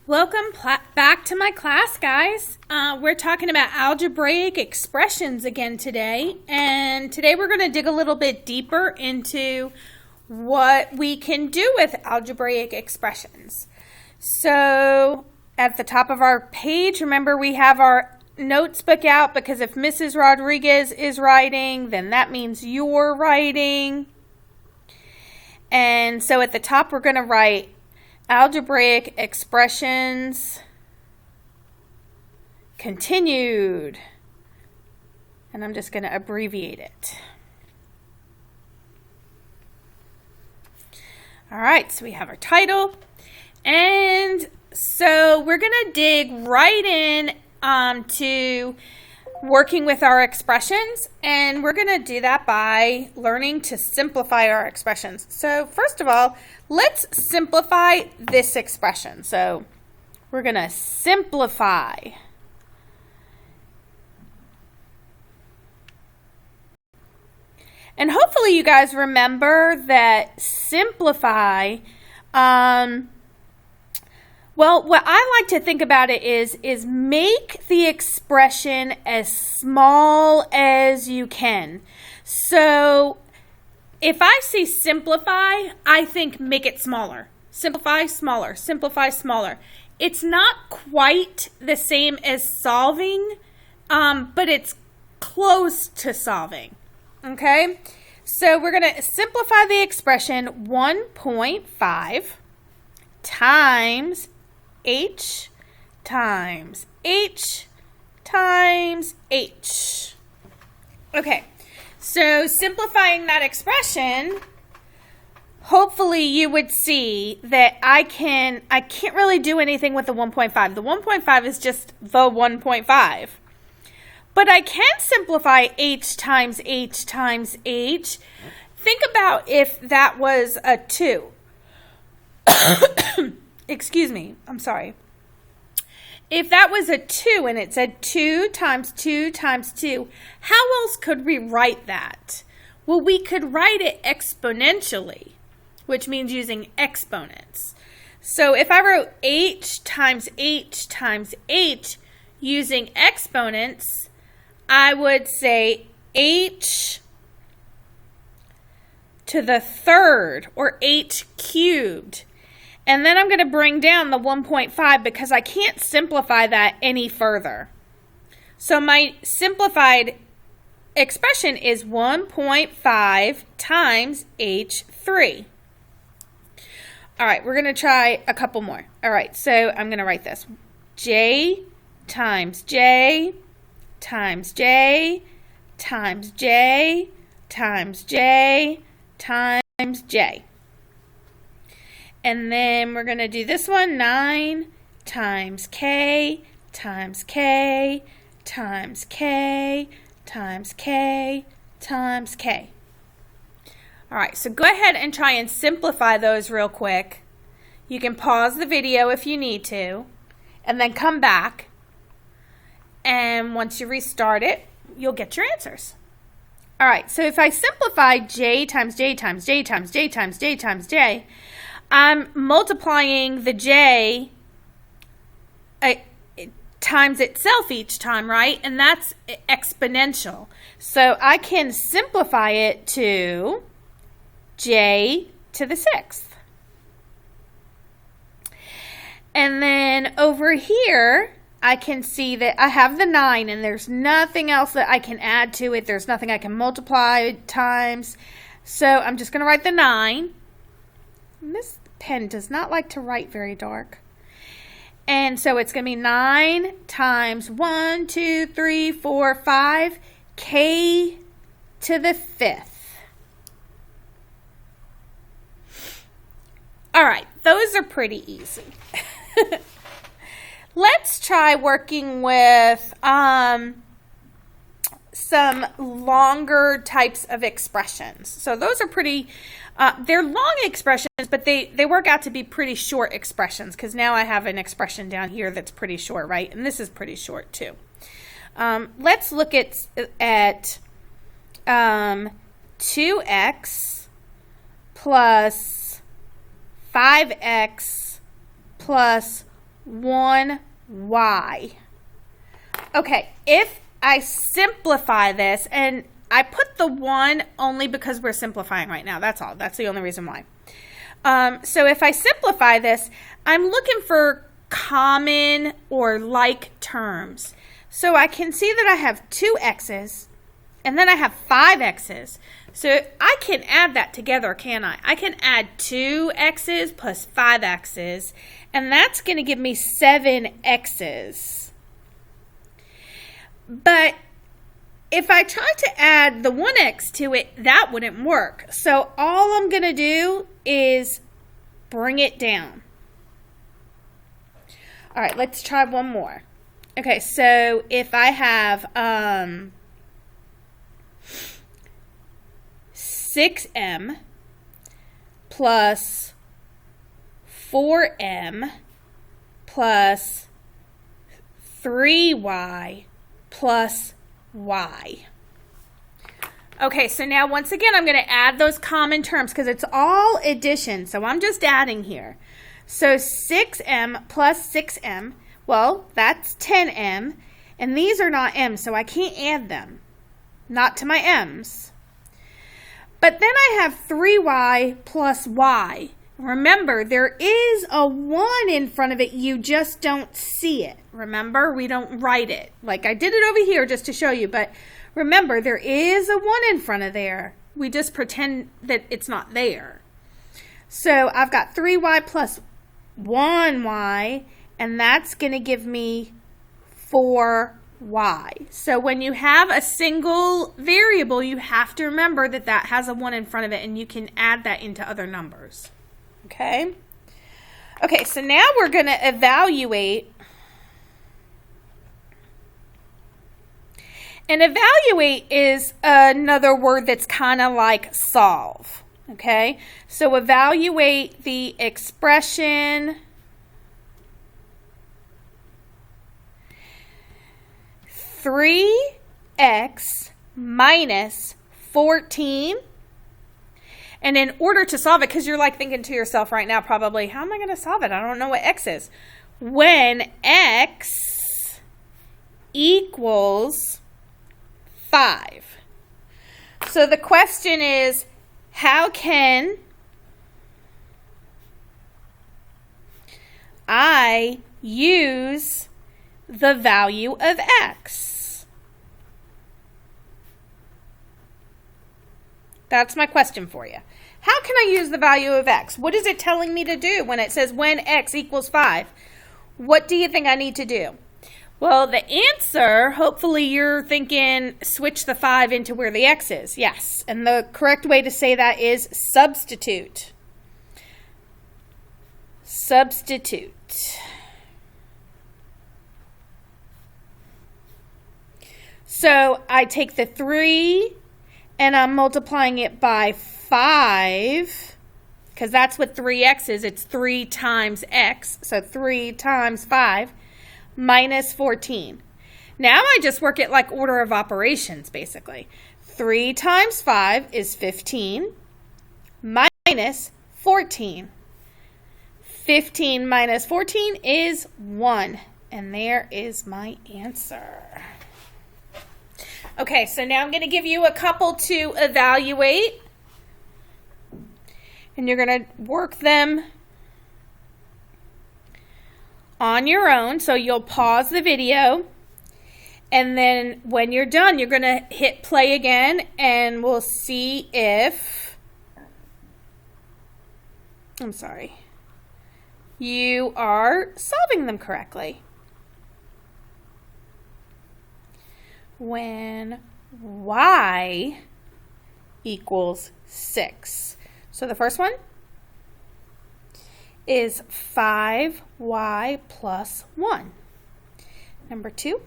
Welcome back to my class, guys. We're talking about algebraic expressions again today. And today we're going to dig a little bit deeper into what we can do with algebraic expressions. So at the top of our page, remember we have our notes book out because if Mrs. Rodriguez is writing, then that means you're writing. And so at the top we're going to write algebraic expressions continued, and I'm just going to abbreviate it. All right, so we have our title, and so we're going to dig right in to working with our expressions, and we're going to do that by learning to simplify our expressions. So first of all, let's simplify this expression. So we're going to simplify. And hopefully you guys remember that simplify, well, what I like to think about it is make the expression as small as you can. So if I say simplify, I think make it smaller. Simplify, smaller. Simplify, smaller. It's not quite the same as solving, but it's close to solving. Okay? So we're going to simplify the expression 1.5 times h times h times h. Okay, so simplifying that expression, hopefully you would see that I can't really do anything with the 1.5. The 1.5 is just the 1.5. But I can simplify h times h times h. Think about if that was a 2. Excuse me, I'm sorry. If that was a 2 and it said 2 times 2 times 2, how else could we write that? Well, we could write it exponentially, which means using exponents. So if I wrote h times h times h using exponents, I would say h to the third, or h cubed. And then I'm going to bring down the 1.5 because I can't simplify that any further. So my simplified expression is 1.5 times h3. All right, we're going to try a couple more. All right, so I'm going to write this. J times J times J times J times J times J. And then we're going to do this one, 9 times K times K times K times K times K. All right, so go ahead and try and simplify those real quick. You can pause the video if you need to, and then come back. And once you restart it, you'll get your answers. All right, so if I simplify J times J times J times J times J times J, I'm multiplying the J times itself each time, right? And that's exponential. So I can simplify it to J to the 6th. And then over here, I can see that I have the 9 and there's nothing else that I can add to it. There's nothing I can multiply times. So I'm just going to write the 9. This pen does not like to write very dark. And so it's going to be 9 times 1, 2, 3, 4, 5, k to the 5th. All right, those are pretty easy. Let's try working with some longer types of expressions. So those are pretty, they're long expressions, but they work out to be pretty short expressions because now I have an expression down here that's pretty short, right? And this is pretty short too. Let's look at 2x plus 5x plus 1y. Okay, if I simplify this, and I put the 1 only because we're simplifying right now. That's all. That's the only reason why. So if I simplify this, I'm looking for common or like terms. So I can see that I have 2 x's, and then I have 5 x's. So I can add that together, can't I? I can add 2 x's plus 5 x's, and that's going to give me 7 x's. But if I try to add the 1x to it, that wouldn't work. So all I'm going to do is bring it down. All right, let's try one more. Okay, so if I have 6m plus 4m plus 3y plus y. Okay, so now once again, I'm going to add those common terms because it's all addition. So I'm just adding here. So 6m plus 6m, well, that's 10m. And these are not m, so I can't add them. Not to my m's. But then I have 3y plus y. Remember, there is a 1 in front of it. You just don't see it. Remember, we don't write it. Like I did it over here just to show you. But remember, there is a 1 in front of there. We just pretend that it's not there. So I've got 3y plus 1y. And that's going to give me 4y. So when you have a single variable, you have to remember that that has a 1 in front of it. And you can add that into other numbers. Okay. Okay, so now we're going to evaluate. And evaluate is another word that's kind of like solve. Okay, so evaluate the expression 3x minus 14. And in order to solve it, because you're like thinking to yourself right now probably, how am I going to solve it? I don't know what x is. When x equals 5. So the question is, how can I use the value of x? That's my question for you. How can I use the value of x? What is it telling me to do when it says when x equals 5? What do you think I need to do? Well, the answer, hopefully you're thinking switch the 5 into where the x is. Yes, and the correct way to say that is substitute. Substitute. So I take the 3 and I'm multiplying it by 5 because that's what 3x is. It's 3 times x. So 3 times 5 minus 14. Now I just work it like order of operations, basically. 3 times 5 is 15 minus 14. 15 minus 14 is 1. And there is my answer. Okay, so now I'm going to give you a couple to evaluate. And you're going to work them on your own. So you'll pause the video. And then when you're done, you're going to hit play again. And we'll see if, you are solving them correctly. When y equals 6. So the first one is 5y plus 1. Number 2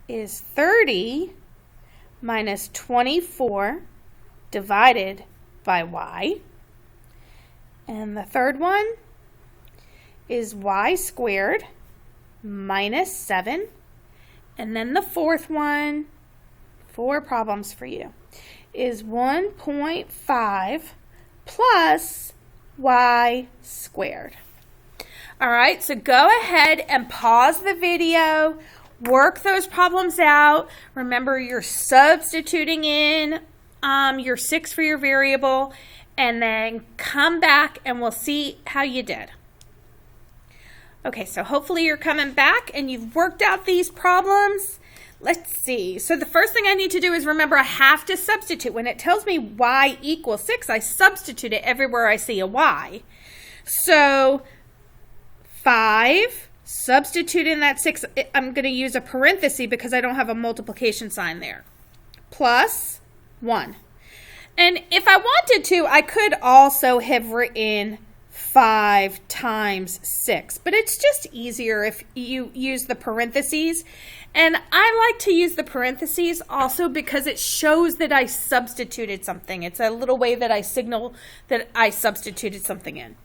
is 30 minus 24 divided by y. And the third one is y squared minus 7. And then the fourth one, 4 problems for you, is 1.5 plus y squared. All right, so go ahead and pause the video, work those problems out. Remember, you're substituting in your 6 for your variable, and then come back and we'll see how you did. Okay, so hopefully you're coming back and you've worked out these problems. Let's see. So the first thing I need to do is remember I have to substitute. When it tells me y equals 6, I substitute it everywhere I see a y. So 5, substitute in that 6. I'm going to use a parenthesis because I don't have a multiplication sign there. Plus 1. And if I wanted to, I could also have written 5 times 6, but it's just easier if you use the parentheses. And I like to use the parentheses also because it shows that I substituted something. It's a little way that I signal that I substituted something in.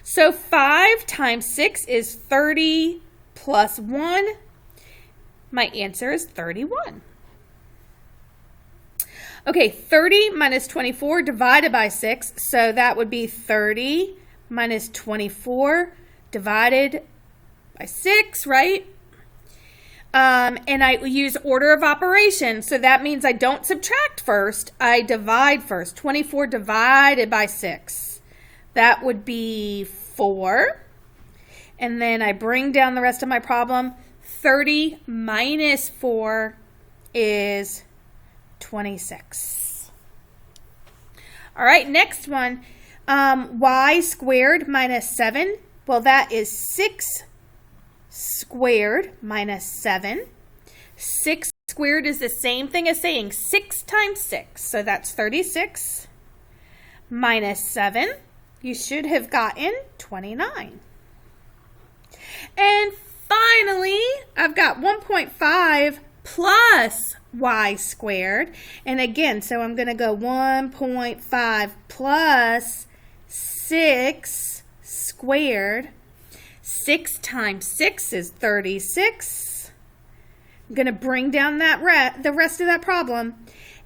So 5 times 6 is 30 plus 1. My answer is 31. Okay, 30 minus 24 divided by 6, so that would be 30 minus 24 divided by 6, right? And I use order of operation, so that means I don't subtract first, I divide first. 24 divided by 6, that would be 4. And then I bring down the rest of my problem. 30 minus 4 is 26. All right, next one. Y squared minus 7. Well, that is 6 squared minus 7. 6 squared is the same thing as saying 6 times 6. So that's 36 minus 7. You should have gotten 29. And finally, I've got 1.5 plus y squared. And again, so I'm going to go 1.5 plus 6 squared. 6 times 6 is 36. I'm going to bring down that the rest of that problem.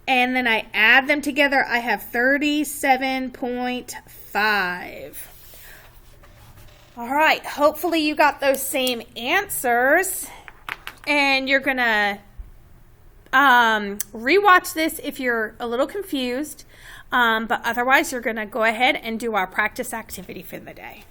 And then I add them together. I have 37.5. All right, hopefully you got those same answers. And you're going to rewatch this if you're a little confused. But otherwise, you're going to go ahead and do our practice activity for the day.